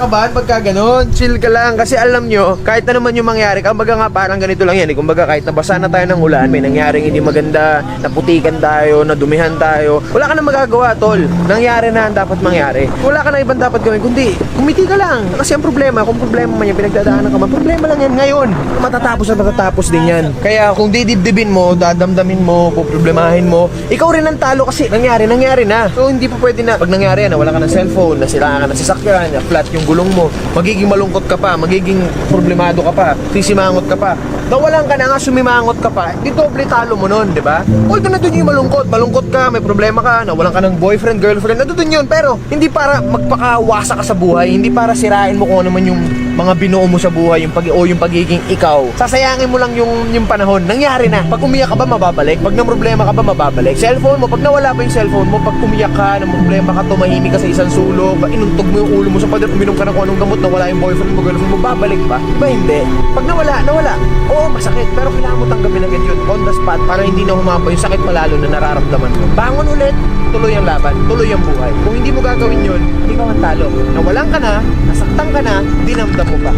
kinakabahan pagka ganun. Chill ka lang kasi alam nyo, kahit na naman yung mangyari, kumbaga nga parang ganito lang yan. Kumbaga kahit nabasa na tayo ng ulan, may nangyaring hindi maganda, naputikan tayo, nadumihan tayo, wala ka na magagawa, tol. Nangyari na ang dapat mangyari. Wala ka na ibang dapat gawin, kundi kumiti ka lang. Kasi ang problema, kung problema man yan, pinagdadaanan ka man, problema lang yan ngayon. Matatapos at matatapos din yan. Kaya kung didibdibin mo, dadamdamin mo, poproblemahin mo, ikaw rin ang talo kasi nangyari na. So hindi pa pwede na, pag nangyari na wala ka ng cellphone, nasiraan ka ng sasakyan, flat yung gulong mo, magiging malungkot ka pa, magiging problemado ka pa, sisimangot ka pa. Nawalan ka na nga, sumimangot ka pa, di doble talo mo nun, di ba? Although na dun yung malungkot ka, may problema ka, nawalan ka ng boyfriend, girlfriend, na dun yun, pero hindi para magpakawasa ka sa buhay, hindi para sirain mo kung ano man yung mga binuo mo sa buhay, yung pagiging ikaw. Sasayangin mo lang yung panahon. Nangyari na. Pag umiyak ka ba, mababalik? Pag na problema ka ba, mababalik? Cellphone mo, pag nawala pa yung cellphone mo, pag umiyak ka, ng problema ka, tumahimik ka sa isang sulok, inuntog mo yung ulo mo sa pader, uminom ka ng kung anong gamot, nawala yung boyfriend mo, girlfriend mo, babalik ba? Diba hindi? Pag nawala. Oo, masakit, pero kailangan mo tanggapin agad yun on the spot para hindi na humaba yung sakit malalo na nararamdaman mo. Bangon ulit, tuloy ang laban, tuloy ang buhay. Kung hindi mo gagawin yun, ikaw ang talo. Nawalan ka na, nasaktan ka na, dinamdam mo pa.